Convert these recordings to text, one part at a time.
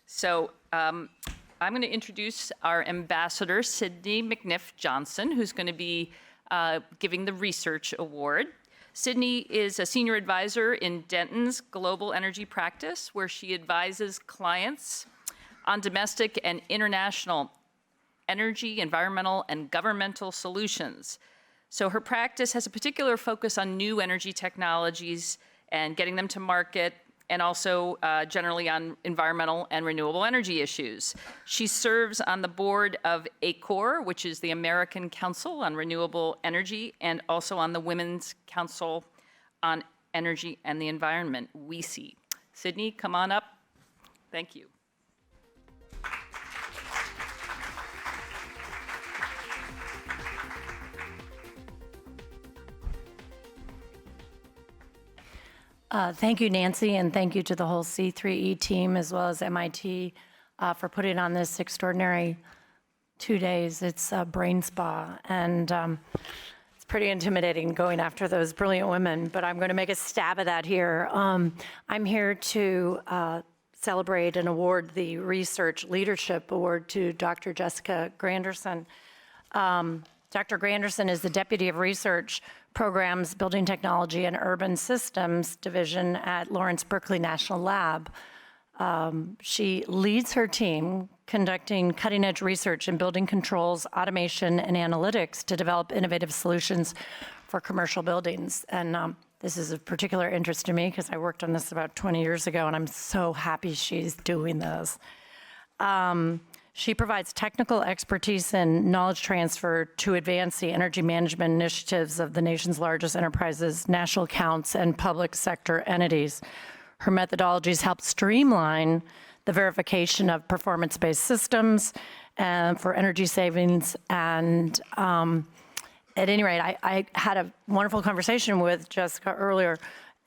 So I'm going to introduce our ambassador, Sydney McNiff Johnson, who's going to be giving the research award. Sydney is a senior advisor in Dentons Global Energy Practice, where she advises clients on domestic and international energy, environmental, and governmental solutions. So her practice has a particular focus on new energy technologies and getting them to market, and also generally on environmental and renewable energy issues. She serves on the board of ACOR, which is the American Council on Renewable Energy, and also on the Women's Council on Energy and the Environment, WEC. Sydney, come on up. Thank you. Thank you, Nancy, and thank you to the whole C3E team as well as MIT for putting on this extraordinary 2 days. It's a brain spa, and it's pretty intimidating going after those brilliant women, but I'm going to make a stab at that here. I'm here to celebrate and award the Research Leadership Award to Dr. Jessica Granderson. Dr. Granderson is the Deputy of Research Programs, Building Technology, and Urban Systems Division at Lawrence Berkeley National Lab. She leads her team conducting cutting-edge research in building controls, automation, and analytics to develop innovative solutions for commercial buildings. And this is of particular interest to me because I worked on this about 20 years ago, and I'm so happy she's doing this. She provides technical expertise and knowledge transfer to advance the energy management initiatives of the nation's largest enterprises, national accounts, and public sector entities. Her methodologies help streamline the verification of performance-based systems for energy savings. And at any rate, I had a wonderful conversation with Jessica earlier,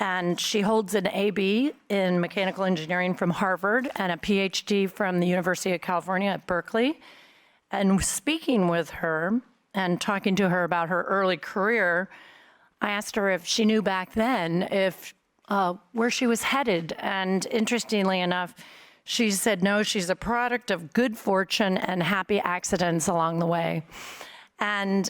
and she holds an AB in mechanical engineering from Harvard and a PhD from the University of California at Berkeley. And speaking with her and talking to her about her early career, I asked her if she knew back then if where she was headed. And interestingly enough, she said no, she's a product of good fortune and happy accidents along the way. And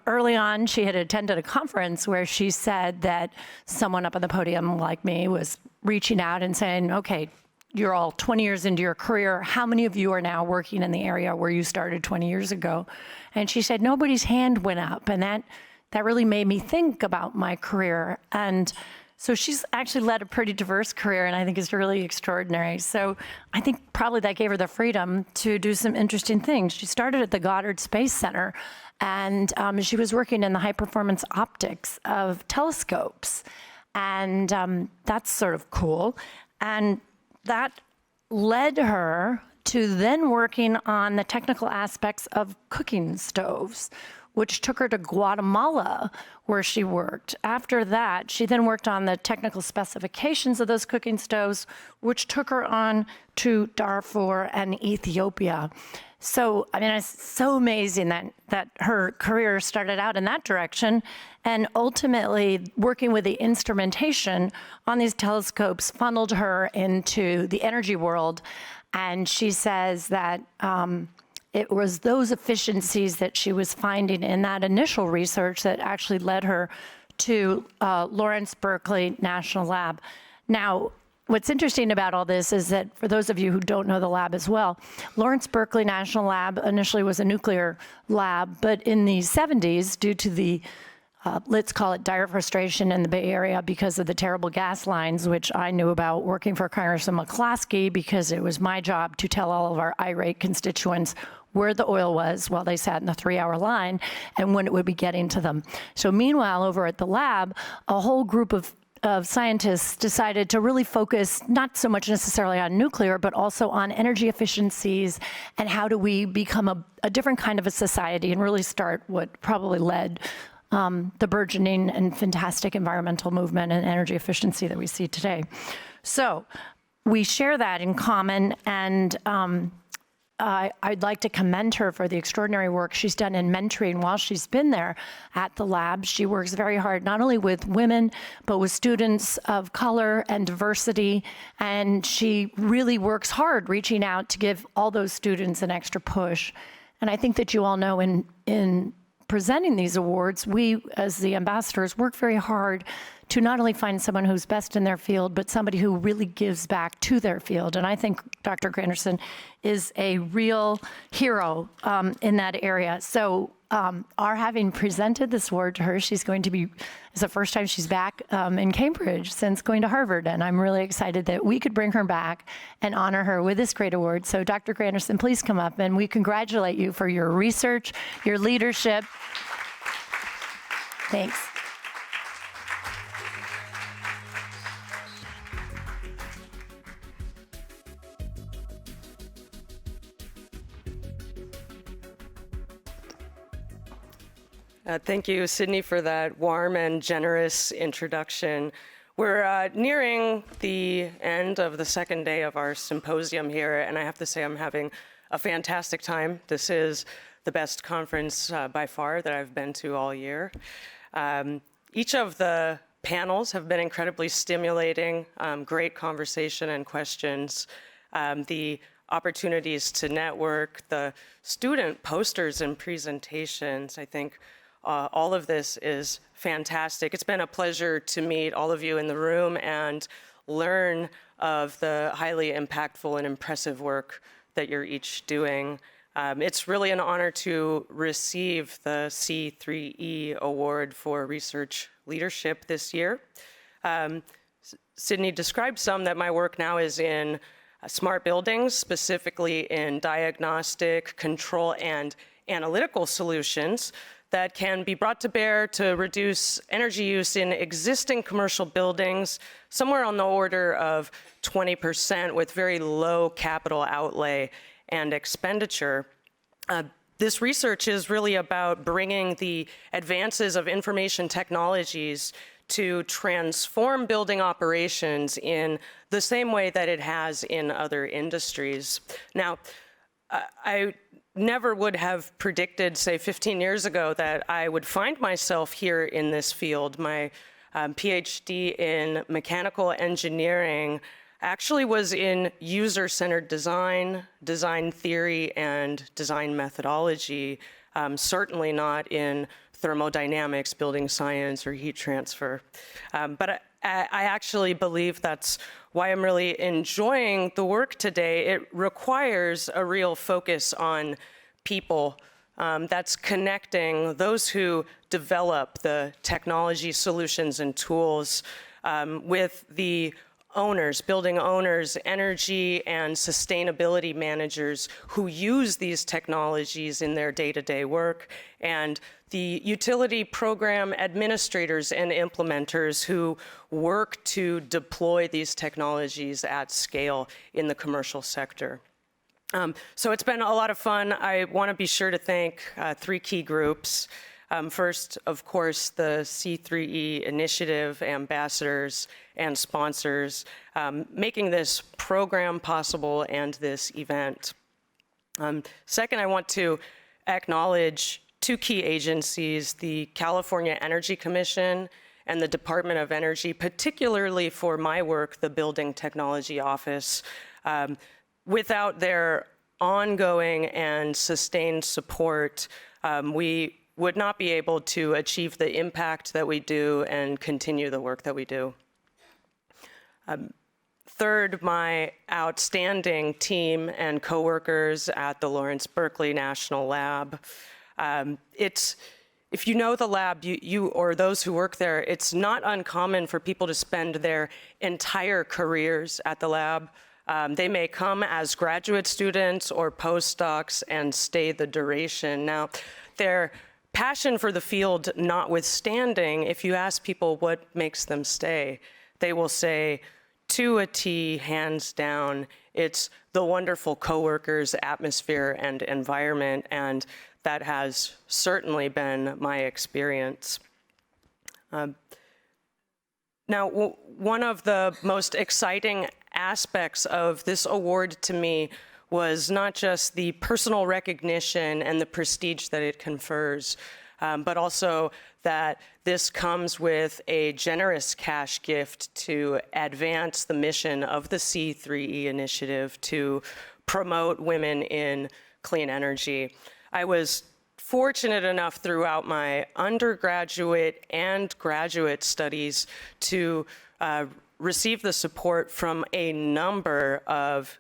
early on, she had attended a conference where she said that someone up on the podium like me was reaching out and saying, okay, you're all 20 years into your career. How many of you are now working in the area where you started 20 years ago? And she said, nobody's hand went up. And that really made me think about my career. And so she's actually led a pretty diverse career, and I think it's really extraordinary. So I think probably that gave her the freedom to do some interesting things. She started at the Goddard Space Center, and she was working in the high-performance optics of telescopes. And that's sort of cool. And that led her to then working on the technical aspects of cooking stoves, which took her to Guatemala, where she worked. After that, she then worked on the technical specifications of those cooking stoves, which took her on to Darfur and Ethiopia. So, I mean, it's so amazing that her career started out in that direction, and ultimately working with the instrumentation on these telescopes funneled her into the energy world. And she says that it was those efficiencies that she was finding in that initial research that actually led her to Lawrence Berkeley National Lab. Now, what's interesting about all this is that for those of you who don't know the lab as well, Lawrence Berkeley National Lab initially was a nuclear lab, but in the 70s, due to the let's call it dire frustration in the Bay Area because of the terrible gas lines, which I knew about working for Congressman McCloskey because it was my job to tell all of our irate constituents where the oil was while they sat in the 3-hour line and when it would be getting to them. So meanwhile, over at the lab, a whole group of scientists decided to really focus not so much necessarily on nuclear, but also on energy efficiencies and how do we become a different kind of a society and really start what probably led the burgeoning and fantastic environmental movement and energy efficiency that we see today. So we share that in common, and I'd like to commend her for the extraordinary work she's done in mentoring while she's been there at the lab. She works very hard, not only with women, but with students of color and diversity. And she really works hard reaching out to give all those students an extra push. And I think that you all know in presenting these awards, we, as the ambassadors, work very hard to not only find someone who's best in their field, but somebody who really gives back to their field. And I think Dr. Granderson is a real hero in that area. So our having presented this award to her, she's going to be, it's the first time she's back in Cambridge since going to Harvard. And I'm really excited that we could bring her back and honor her with this great award. So Dr. Granderson, please come up, and we congratulate you for your research, your leadership. Thanks. Thank you, Sydney, for that warm and generous introduction. We're nearing the end of the second day of our symposium here, and I have to say I'm having a fantastic time. This is the best conference by far that I've been to all year. Each of the panels have been incredibly stimulating, great conversation and questions. The opportunities to network, the student posters and presentations, I think all of this is fantastic. It's been a pleasure to meet all of you in the room and learn of the highly impactful and impressive work that you're each doing. It's really an honor to receive the C3E Award for Research Leadership this year. Sydney described some that my work now is in smart buildings, specifically in diagnostic, control, and analytical solutions that can be brought to bear to reduce energy use in existing commercial buildings, somewhere on the order of 20% with very low capital outlay and expenditure. This research is really about bringing the advances of information technologies to transform building operations in the same way that it has in other industries. Now, I never would have predicted, say, 15 years ago that I would find myself here in this field. My PhD in mechanical engineering actually was in user-centered design, design theory, and design methodology, certainly not in thermodynamics, building science, or heat transfer. But I actually believe that's why I'm really enjoying the work today. It requires a real focus on people. That's connecting those who develop the technology solutions and tools with the owners, building owners, energy and sustainability managers who use these technologies in their day-to-day work, and the utility program administrators and implementers who work to deploy these technologies at scale in the commercial sector. So it's been a lot of fun. I want to be sure to thank three key groups. First, of course, the C3E initiative ambassadors and sponsors, making this program possible and this event. Second, I want to acknowledge two key agencies, the California Energy Commission and the Department of Energy, particularly for my work, the Building Technology Office. Without their ongoing and sustained support, we would not be able to achieve the impact that we do and continue the work that we do. Third, my outstanding team and coworkers at the Lawrence Berkeley National Lab. If you know the lab, you or those who work there, it's not uncommon for people to spend their entire careers at the lab. They may come as graduate students or postdocs and stay the duration. Now, their passion for the field notwithstanding, if you ask people what makes them stay, they will say, to a T, hands down, it's the wonderful coworkers, atmosphere, and environment, and that has certainly been my experience. Now, one of the most exciting aspects of this award to me was not just the personal recognition and the prestige that it confers, but also that this comes with a generous cash gift to advance the mission of the C3E initiative to promote women in clean energy. I was fortunate enough throughout my undergraduate and graduate studies to receive the support from a number of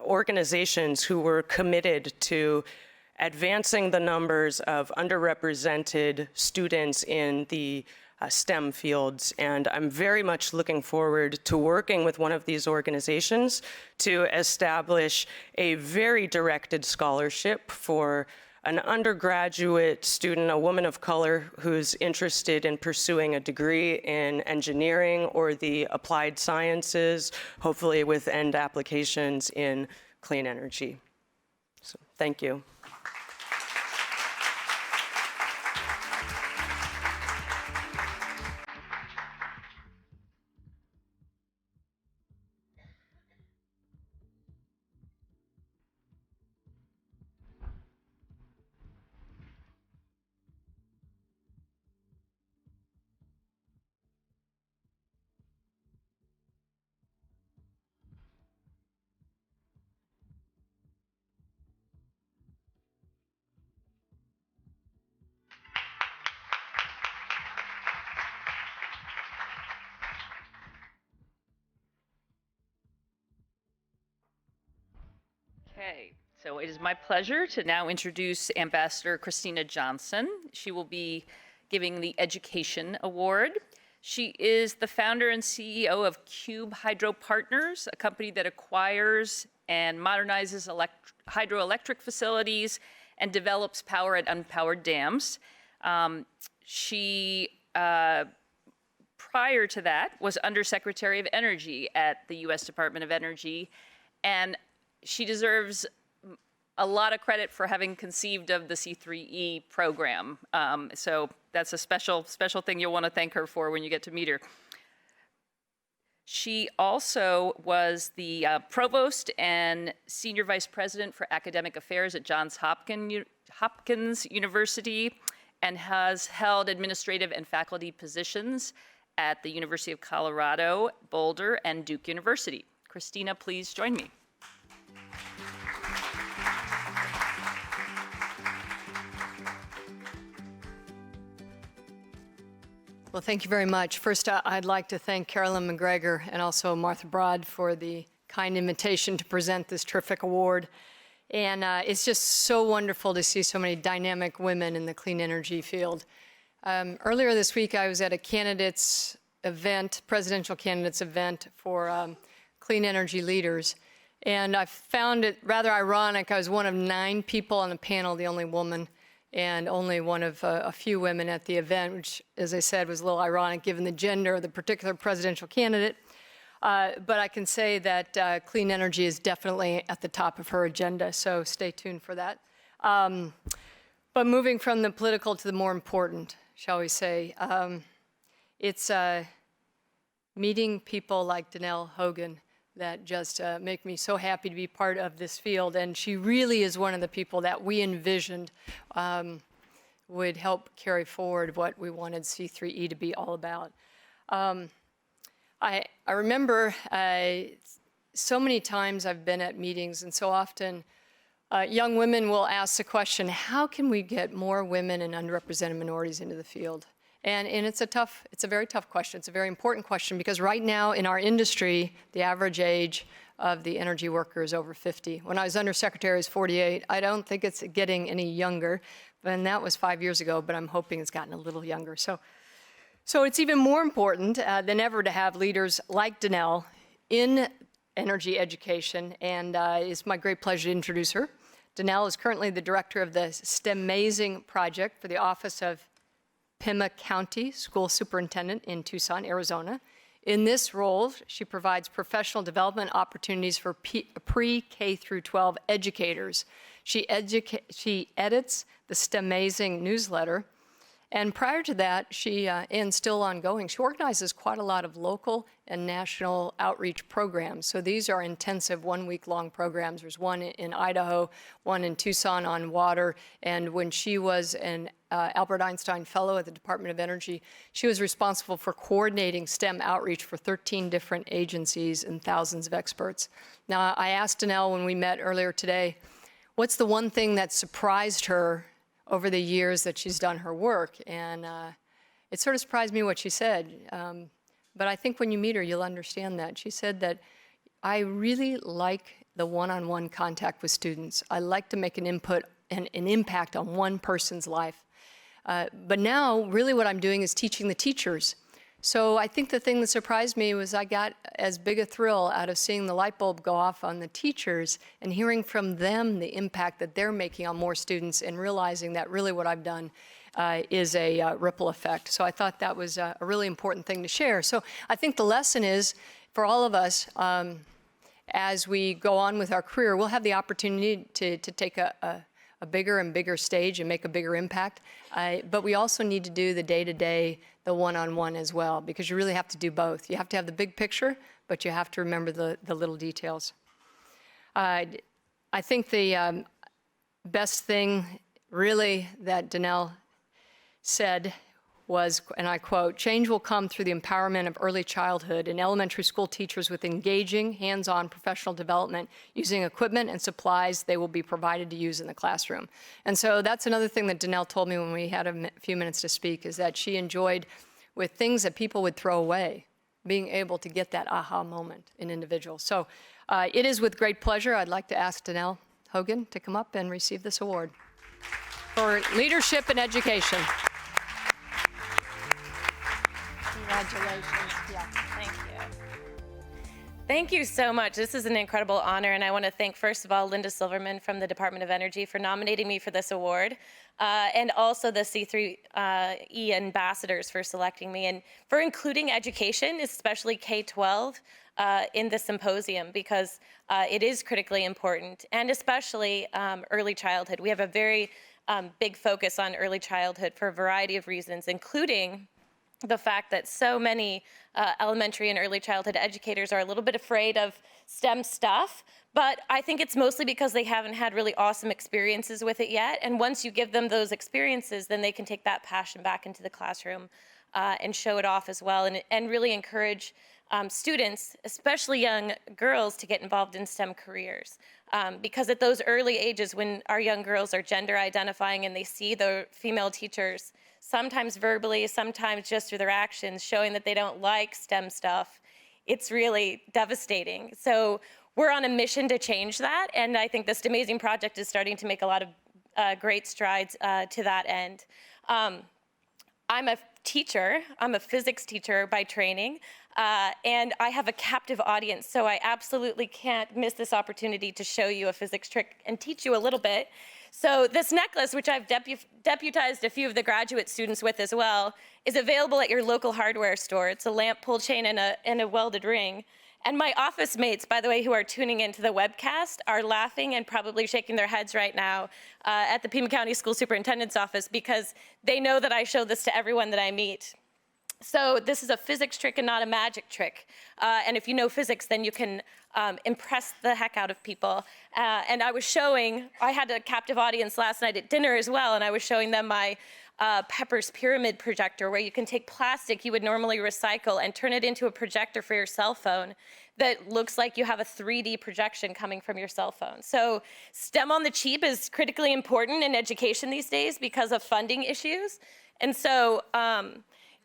organizations who were committed to advancing the numbers of underrepresented students in the STEM fields. And I'm very much looking forward to working with one of these organizations to establish a very directed scholarship for an undergraduate student, a woman of color who's interested in pursuing a degree in engineering or the applied sciences, hopefully with end applications in clean energy. So, thank you. Okay, so it is my pleasure to now introduce Ambassador Kristina Johnson. She will be giving the Education Award. She is the founder and CEO of Cube Hydro Partners, a company that acquires and modernizes hydroelectric facilities and develops power at unpowered dams. She, prior to that, was Undersecretary of Energy at the U.S. Department of Energy, and she deserves a lot of credit for having conceived of the C3E program. So that's a special thing you'll want to thank her for when you get to meet her. She also was the provost and senior vice president for academic affairs at Johns Hopkins University and has held administrative and faculty positions at the University of Colorado, Boulder, and Duke University. Kristina, please join me. Well, thank you very much. First, I'd like to thank Carolyn McGregor and also Martha Broad for the kind invitation to present this terrific award. And it's just so wonderful to see so many dynamic women in the clean energy field. Earlier this week, I was at a candidates event, presidential candidates event for clean energy leaders. And I found it rather ironic. I was one of 9 people on the panel, the only woman, and only one of a few women at the event, which, as I said, was a little ironic given the gender of the particular presidential candidate. But I can say that clean energy is definitely at the top of her agenda, so stay tuned for that. But moving from the political to the more important, shall we say, it's meeting people like Danelle Hogan that just make me so happy to be part of this field. And she really is one of the people that we envisioned would help carry forward what we wanted C3E to be all about. I remember so many times I've been at meetings, and so often young women will ask the question, how can we get more women and underrepresented minorities into the field? And it's a very tough question. It's a very important question because right now in our industry, the average age of the energy worker is over 50. When I was undersecretary, I was 48. I don't think it's getting any younger, and that was 5 years ago, but I'm hoping it's gotten a little younger. So it's even more important than ever to have leaders like Danelle in energy education, and it's my great pleasure to introduce her. Danelle is currently the director of the STEMAZing project for the Office of Pima County School Superintendent in Tucson, Arizona. In this role, she provides professional development opportunities for pre-K through 12 educators. She edits the STEMAZing newsletter And prior to that, she, and still ongoing, she organizes quite a lot of local and national outreach programs. So these are intensive 1 week long programs. There's one in Idaho, one in Tucson on water. And when she was an Albert Einstein Fellow at the Department of Energy, she was responsible for coordinating STEM outreach for 13 different agencies and thousands of experts. Now, I asked Danelle when we met earlier today, what's the one thing that surprised her over the years that she's done her work? And it sort of surprised me what she said. But I think when you meet her, you'll understand that. She said that, I really like the one-on-one contact with students. I like to make an input and an impact on one person's life. But now, really what I'm doing is teaching the teachers. So I think the thing that surprised me was I got as big a thrill out of seeing the light bulb go off on the teachers and hearing from them the impact that they're making on more students and realizing that really what I've done is a ripple effect. So I thought that was a really important thing to share. So I think the lesson is for all of us, as we go on with our career, we'll have the opportunity to take a bigger and bigger stage and make a bigger impact. But we also need to do the day-to-day, the one-on-one as well, because you really have to do both. You have to have the big picture, but you have to remember the little details. I think the best thing really that Danelle said was, and I quote, "Change will come through the empowerment of early childhood and elementary school teachers with engaging, hands-on professional development using equipment and supplies they will be provided to use in the classroom." And so that's another thing that Danelle told me when we had a few minutes to speak, is that she enjoyed, with things that people would throw away, being able to get that aha moment in individuals. So it is with great pleasure I'd like to ask DaNel Hogan to come up and receive this award for leadership in education. Congratulations. Yeah, thank you. Thank you so much. This is an incredible honor, and I want to thank, first of all, Linda Silverman from the Department of Energy for nominating me for this award, and also the C3E ambassadors for selecting me, and for including education, especially K-12, in the symposium, because it is critically important, and especially early childhood. We have a very big focus on early childhood for a variety of reasons, including the fact that so many elementary and early childhood educators are a little bit afraid of STEM stuff, but I think it's mostly because they haven't had really awesome experiences with it yet. And once you give them those experiences, then they can take that passion back into the classroom and show it off as well, and really encourage students, especially young girls, to get involved in STEM careers. Because at those early ages, when our young girls are gender identifying and they see the female teachers, sometimes verbally, sometimes just through their actions, showing that they don't like STEM stuff, it's really devastating. So we're on a mission to change that, and I think the STEMAZing project is starting to make a lot of great strides to that end. I'm a teacher. I'm a physics teacher by training, and I have a captive audience, so I absolutely can't miss this opportunity to show you a physics trick and teach you a little bit. So this necklace, which I've deputized a few of the graduate students with as well, is available at your local hardware store. It's a lamp pull chain and a welded ring. And my office mates, by the way, who are tuning into the webcast, are laughing and probably shaking their heads right now at the Pima County School Superintendent's office, because they know that I show this to everyone that I meet. So this is a physics trick and not a magic trick. And if you know physics, then you can impress the heck out of people. And I had a captive audience last night at dinner as well, and I was showing them my Pepper's pyramid projector, where you can take plastic you would normally recycle and turn it into a projector for your cell phone that looks like you have a 3D projection coming from your cell phone. So STEM on the cheap is critically important in education these days because of funding issues. And so,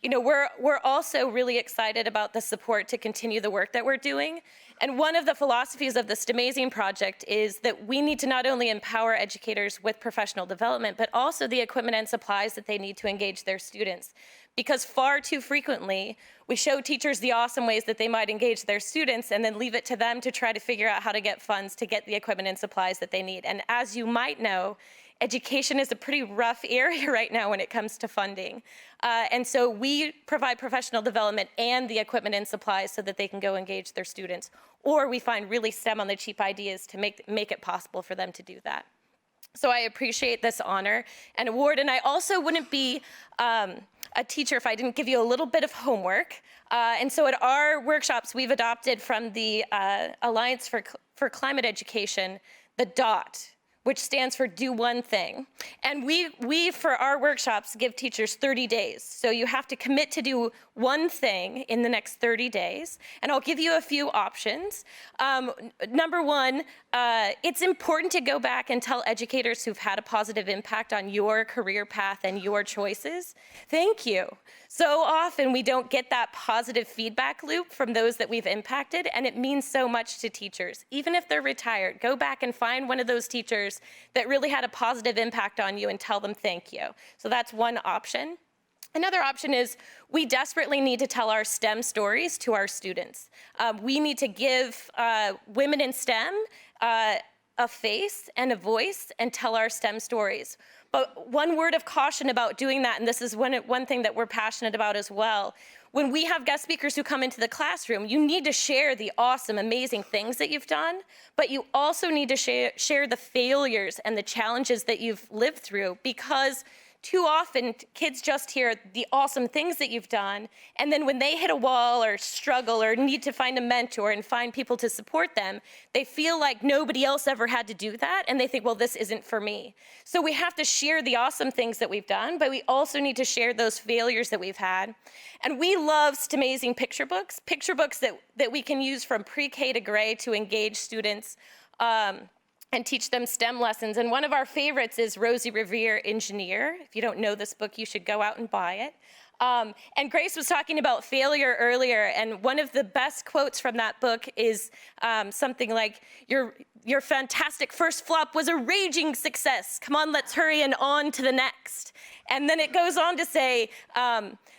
you know, we're also really excited about the support to continue the work that we're doing. And one of the philosophies of the STEMAZing project is that we need to not only empower educators with professional development, but also the equipment and supplies that they need to engage their students. Because far too frequently, we show teachers the awesome ways that they might engage their students and then leave it to them to try to figure out how to get funds to get the equipment and supplies that they need. And as you might know, education is a pretty rough area right now when it comes to funding. And so we provide professional development and the equipment and supplies so that they can go engage their students. Or we find really STEM on the cheap ideas to make it possible for them to do that. So I appreciate this honor and award, and I also wouldn't be a teacher if I didn't give you a little bit of homework. And so at our workshops, we've adopted from the Alliance for Climate Education, the DOT, which stands for Do One Thing. And we, for our workshops, give teachers 30 days. So you have to commit to do one thing in the next 30 days. And I'll give you a few options. Number one, it's important to go back and tell educators who've had a positive impact on your career path and your choices, thank you. So often we don't get that positive feedback loop from those that we've impacted, and it means so much to teachers. Even if they're retired, go back and find one of those teachers that really had a positive impact on you and tell them thank you. So that's one option. Another option is we desperately need to tell our STEM stories to our students. We need to give women in STEM a face and a voice and tell our STEM stories. But one word of caution about doing that, and this is one thing that we're passionate about as well, when we have guest speakers who come into the classroom, you need to share the awesome, amazing things that you've done, but you also need to share the failures and the challenges that you've lived through, because too often kids just hear the awesome things that you've done, and then when they hit a wall or struggle or need to find a mentor and find people to support them, they feel like nobody else ever had to do that, and they think, well, this isn't for me. So we have to share the awesome things that we've done, but we also need to share those failures that we've had. And we love STEMAZing picture books that we can use from pre-K to grade to engage students and teach them STEM lessons. And one of our favorites is Rosie Revere, Engineer. If you don't know this book, you should go out and buy it. And Grace was talking about failure earlier, and one of the best quotes from that book is something like, your fantastic first flop was a raging success. Come on, let's hurry and on to the next. And then it goes on to say,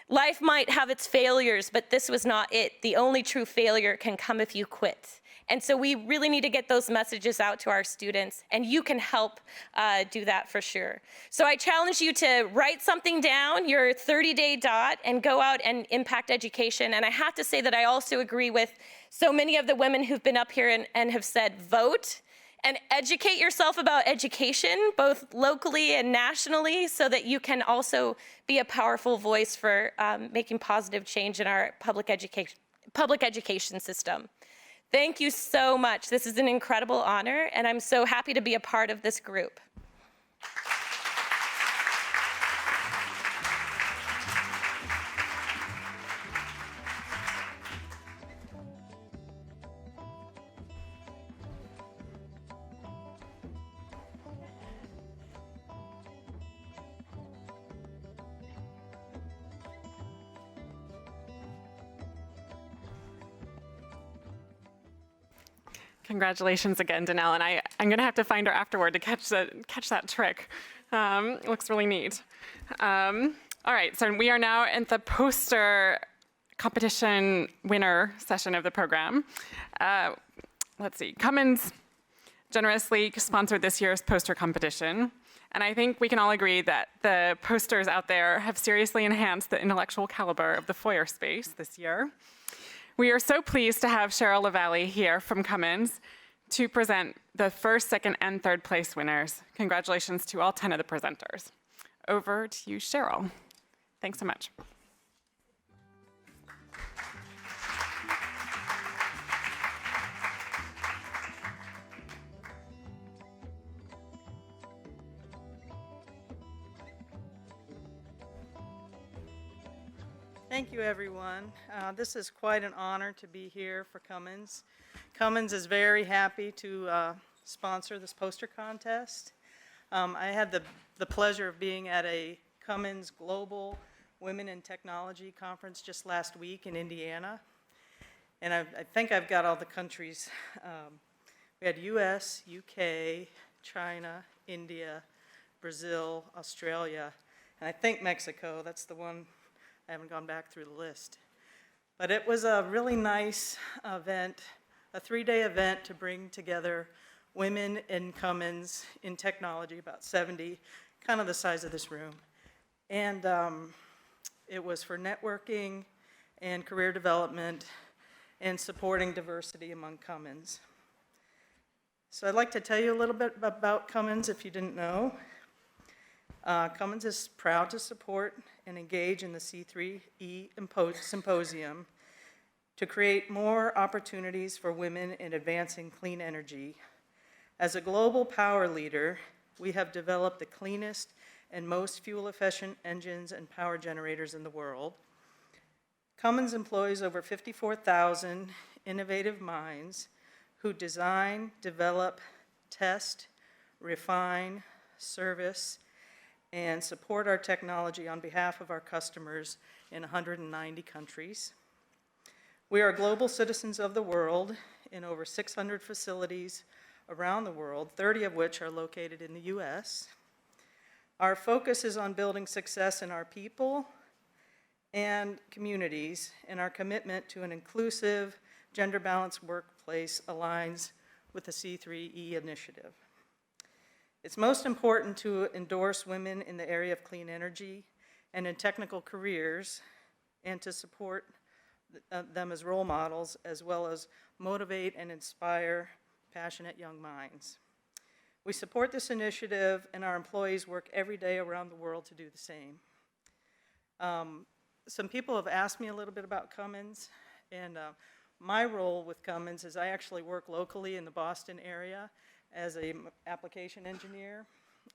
life might have its failures, but this was not it. The only true failure can come if you quit. And so we really need to get those messages out to our students, and you can help do that for sure. So I challenge you to write something down, your 30-day DOT, and go out and impact education. And I have to say that I also agree with so many of the women who've been up here and have said, vote and educate yourself about education, both locally and nationally, so that you can also be a powerful voice for making positive change in our public education system. Thank you so much. This is an incredible honor, and I'm so happy to be a part of this group. Congratulations again, Danelle, and I'm going to have to find her afterward to catch that trick. Looks really neat. All right, so we are now in the poster competition winner session of the program. Let's see, Cummins generously sponsored this year's poster competition, and I think we can all agree that the posters out there have seriously enhanced the intellectual caliber of the foyer space this year. We are so pleased to have Cheryl LaValle here from Cummins to present the first, second, and third place winners. Congratulations to all 10 of the presenters. Over to you, Cheryl. Thanks so much. Thank you, everyone. This is quite an honor to be here for Cummins. Cummins is very happy to sponsor this poster contest. I had the pleasure of being at a Cummins Global Women in Technology conference just last week in Indiana. And I think I've got all the countries. We had US, UK, China, India, Brazil, Australia, and I think Mexico. That's the one. I haven't gone back through the list. But it was a really nice event, a 3-day event to bring together women in Cummins in technology, about 70, kind of the size of this room. And it was for networking and career development and supporting diversity among Cummins. So I'd like to tell you a little bit about Cummins if you didn't know. Cummins is proud to support and engage in the C3E Symposium to create more opportunities for women in advancing clean energy. As a global power leader, we have developed the cleanest and most fuel-efficient engines and power generators in the world. Cummins employs over 54,000 innovative minds who design, develop, test, refine, service, and support our technology on behalf of our customers in 190 countries. We are global citizens of the world in over 600 facilities around the world, 30 of which are located in the US. Our focus is on building success in our people and communities, and our commitment to an inclusive, gender-balanced workplace aligns with the C3E initiative. It's most important to endorse women in the area of clean energy and in technical careers, and to support them as role models, as well as motivate and inspire passionate young minds. We support this initiative, and our employees work every day around the world to do the same. Some people have asked me a little bit about Cummins, and my role with Cummins is I actually work locally in the Boston area as an application engineer.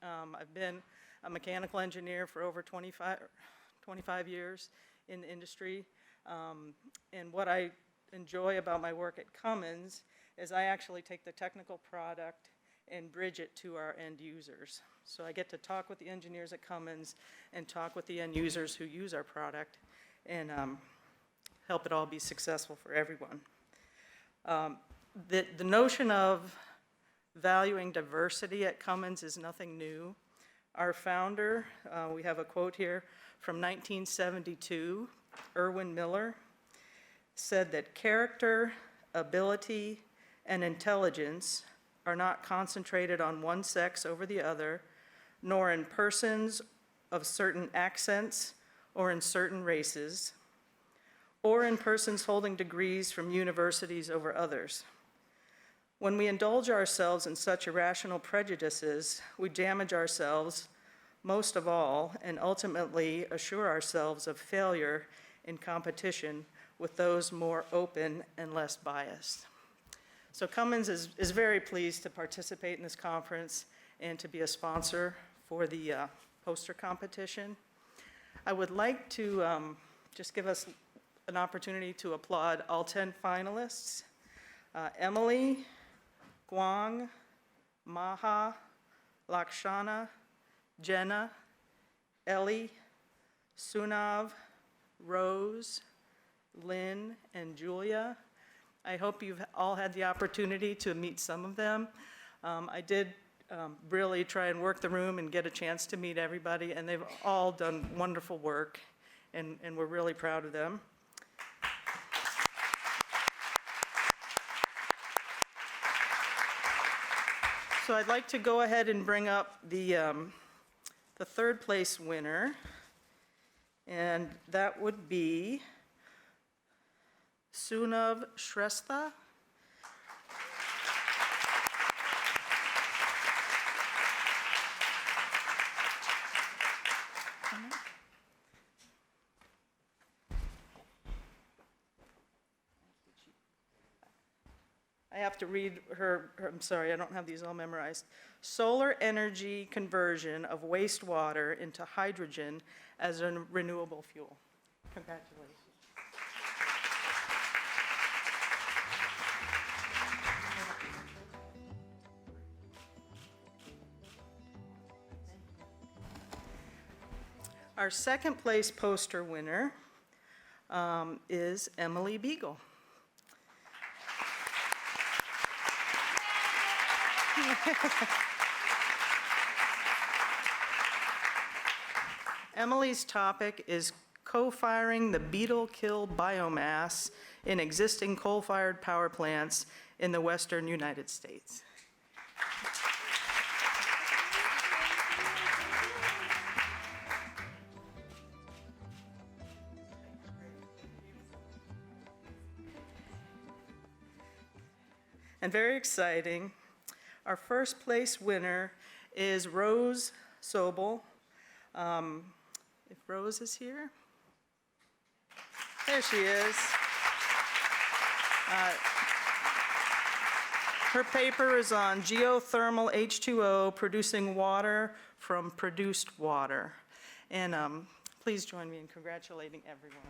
I've been a mechanical engineer for over 25 years in the industry. And what I enjoy about my work at Cummins is I actually take the technical product and bridge it to our end users. So I get to talk with the engineers at Cummins and talk with the end users who use our product and help it all be successful for everyone. The notion of valuing diversity at Cummins is nothing new. Our founder, we have a quote here from 1972, Irwin Miller, said that character, ability, and intelligence are not concentrated on one sex over the other, nor in persons of certain accents or in certain races, or in persons holding degrees from universities over others. When we indulge ourselves in such irrational prejudices, we damage ourselves most of all, and ultimately assure ourselves of failure in competition with those more open and less biased. So Cummins is very pleased to participate in this conference and to be a sponsor for the poster competition. I would like to just give us an opportunity to applaud all 10 finalists. Emily, Guang, Maha, Lakshana, Jenna, Ellie, Sunav, Rose, Lynn, and Julia. I hope you've all had the opportunity to meet some of them. I did really try and work the room and get a chance to meet everybody, and they've all done wonderful work, and we're really proud of them. So I'd like to go ahead and bring up the third place winner, and that would be Sunav Shrestha. I have to read her, I'm sorry, I don't have these all memorized. Solar energy conversion of wastewater into hydrogen as a renewable fuel. Congratulations. Our second place poster winner is Emily Beagle. Emily's topic is co-firing the beetle kill biomass in existing coal-fired power plants in the western United States. And very exciting, Our first place winner is Rose Sobel. If Rose is here. There she is. Her paper is on geothermal H2O, producing water from produced water. And please join me in congratulating everyone.